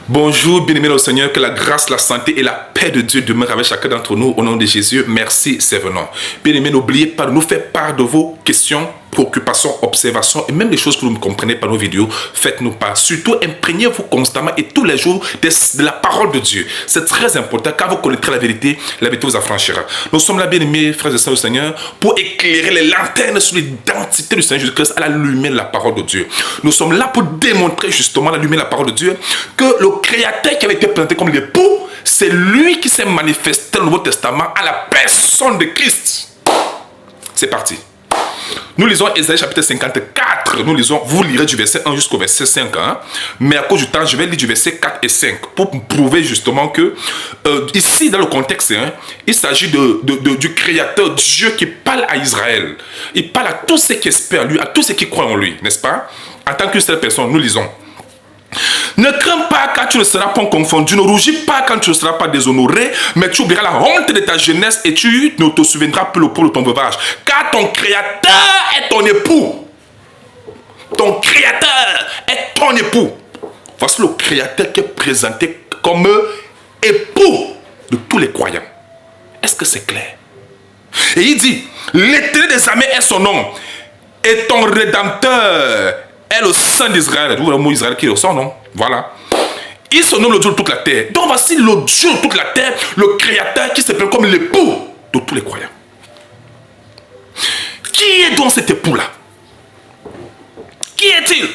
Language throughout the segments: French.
Bonjour, bien-aimés au Seigneur, que la grâce, la santé et la paix de Dieu demeurent avec chacun d'entre nous au nom de Jésus. Merci, c'est venant. Bien-aimés, n'oubliez pas de nous faire part de vos questions, préoccupations, observations et même les choses que vous ne comprenez pas nos vidéos. Faites-nous part. Surtout, imprégnez-vous constamment et tous les jours de la parole de Dieu. C'est très important car vous connaîtrez la vérité vous affranchira. Nous sommes là, bien-aimés, frères et sœurs du Seigneur, pour éclairer les lanternes sur l'identité du Seigneur Jésus-Christ à la lumière de la parole de Dieu. Nous sommes là pour démontrer justement à la lumière de la parole de Dieu que le Créateur qui avait été présenté comme l'époux, c'est lui qui s'est manifesté dans le Nouveau Testament à la personne de Christ. C'est parti. Nous lisons Ésaïe chapitre 54. Nous lisons, vous lirez du verset 1 jusqu'au verset 5. Hein? Mais à cause du temps, je vais lire du verset 4 et 5 pour prouver justement que ici, dans le contexte, hein, il s'agit du Créateur, Dieu qui parle à Israël. Il parle à tous ceux qui espèrent lui, à tous ceux qui croient en lui, n'est-ce pas? En tant qu'une seule personne, nous lisons. Ne crains pas quand tu ne seras pas confondu, ne rougis pas quand tu ne seras pas déshonoré, mais tu oublieras la honte de ta jeunesse et tu ne te souviendras plus le pot de ton veuvage. Car ton Créateur est ton époux. Ton Créateur est ton époux. Voici le Créateur qui est présenté comme époux de tous les croyants. Est-ce que c'est clair? Et il dit, l'Éternel des armées est son nom, et ton Rédempteur est le Saint d'Israël. Vous voyez le mot Israël qui est au son, non? Voilà. Il se nomme le Dieu de toute la terre. Donc voici le Dieu de toute la terre, le Créateur qui se présente comme l'époux de tous les croyants. Qui est donc cet époux-là? Qui est-il?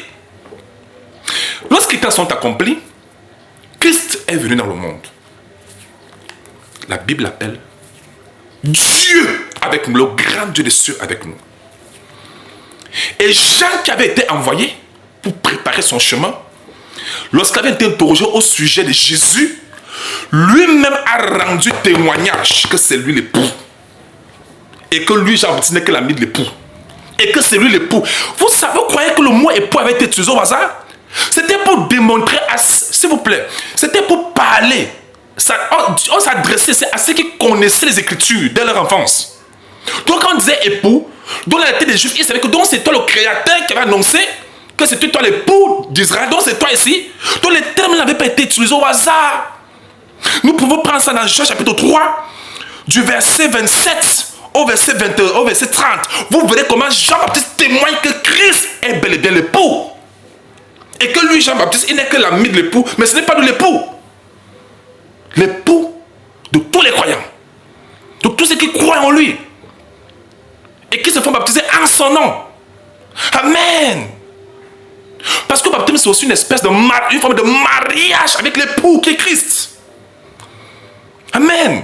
Lorsque les temps sont accomplis, Christ est venu dans le monde. La Bible l'appelle Dieu avec nous, le grand Dieu des cieux avec nous. Et Jean qui avait été envoyé pour préparer son chemin, lorsqu'il avait été interrogé au sujet de Jésus, lui-même a rendu témoignage que c'est lui l'époux. Et que lui, Jean-Baptiste, n'est que l'ami de l'époux. Et que c'est lui l'époux. Vous savez, vous croyez que le mot époux avait été utilisé au hasard? C'était pour démontrer, s'il vous plaît, c'était pour parler. On s'adressait à ceux qui connaissaient les Écritures dès leur enfance. Donc quand on disait époux, dans la tête des Juifs, ils savaient que c'est toi le Créateur qui avait annoncé que c'était toi l'époux d'Israël, donc c'est toi ici. Donc les termes n'avaient pas été utilisés au hasard. Nous pouvons prendre ça dans Jean chapitre 3, du verset 27 au verset 21, au verset 30. Vous verrez comment Jean-Baptiste témoigne que Christ est bel et bien l'époux. Et que lui, Jean-Baptiste, il n'est que l'ami de l'époux, mais ce n'est pas de l'époux. L'époux de tous les croyants. De tous ceux qui croient en lui. Et qui se font baptiser en son nom. Amen. Parce que le baptême, c'est aussi une espèce de une forme de mariage avec l'époux qui est Christ. Amen.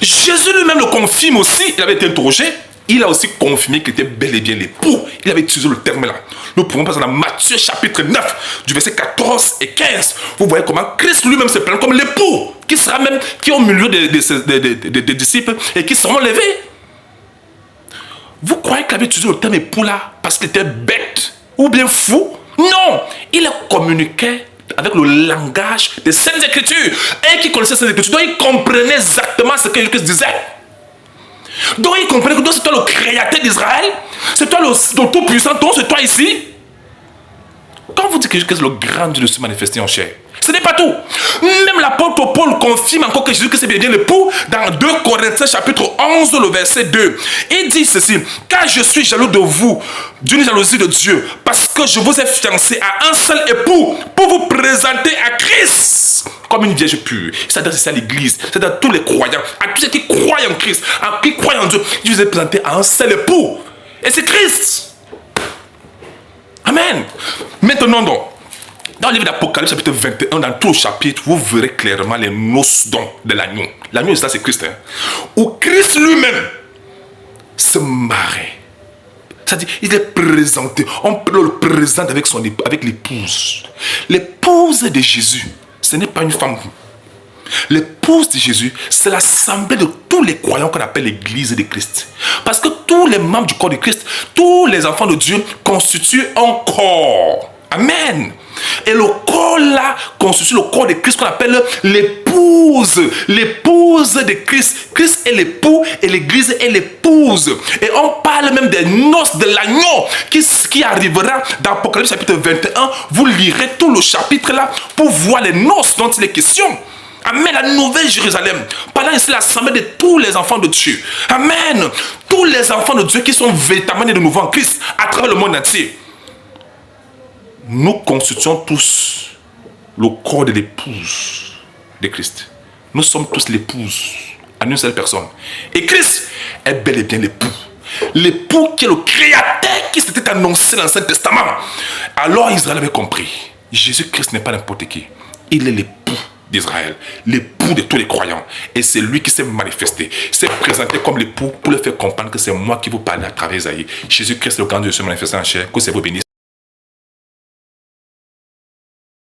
Jésus lui-même le confirme aussi. Il avait été interrogé. Il a aussi confirmé qu'il était bel et bien l'époux. Il avait utilisé le terme là. Nous pouvons passer dans Matthieu chapitre 9, du verset 14 et 15. Vous voyez comment Christ lui-même se présente comme l'époux, qui sera même qui est au milieu des disciples et qui seront levés. Vous croyez qu'il avait utilisé le terme époux là parce qu'il était bête ou bien fou? Non, il communiquait avec le langage des Saintes Écritures. Et qui connaissait ces Écritures, donc il comprenait exactement ce que Jésus disait. Donc il comprenait que c'est toi le Créateur d'Israël, c'est toi le Tout-Puissant, donc c'est toi ici. Quand vous dites que Jésus est le grand Dieu de se manifester en chair, ce n'est pas tout. Même l'apôtre Paul confirme encore que Jésus c'est bien l'époux dans 2 Corinthiens chapitre 11, le verset 2. Il dit ceci, car je suis jaloux de vous, d'une jalousie de Dieu, parce que je vous ai fiancé à un seul époux pour vous présenter à Christ comme une vierge pure. Il s'adresse à l'église, c'est à tous les croyants, à tous ceux qui croient en Christ, à qui croient en Dieu. Je vous ai présenté à un seul époux. Et c'est Christ. Amen. Maintenant donc, dans le livre d'Apocalypse, chapitre 21, dans tout le chapitre, vous verrez clairement les noces de l'agneau. L'agneau, ça c'est Christ. Hein? Où Christ lui-même se marie. C'est-à-dire, il est présenté. On le présente avec l'épouse. L'épouse de Jésus, ce n'est pas une femme. L'épouse de Jésus, c'est l'assemblée de tous les croyants qu'on appelle l'église de Christ. Parce que tous les membres du corps de Christ, tous les enfants de Dieu constituent un corps. Amen. Et le corps là constitue le corps de Christ qu'on appelle l'épouse. L'épouse de Christ. Christ est l'époux et l'église est l'épouse. Et on parle même des noces de l'agneau qui arrivera dans Apocalypse chapitre 21. Vous lirez tout le chapitre là pour voir les noces dont il est question. Amen, la nouvelle Jérusalem. Pendant ici l'assemblée de tous les enfants de Dieu. Amen. Tous les enfants de Dieu qui sont véritablement nés de nouveau en Christ à travers le monde entier. Nous constituons tous le corps de l'épouse de Christ. Nous sommes tous l'épouse en une seule personne. Et Christ est bel et bien l'époux. L'époux qui est le créateur qui s'était annoncé dans l'Ancien Testament. Alors Israël avait compris. Jésus-Christ n'est pas n'importe qui. Il est l'époux d'Israël, l'époux de tous les croyants. Et c'est lui qui s'est manifesté, s'est présenté comme l'époux pour le faire comprendre que c'est moi qui vous parle à travers Isaïe. Jésus-Christ, le grand Dieu, se manifeste en chair. Que c'est vous bénisse.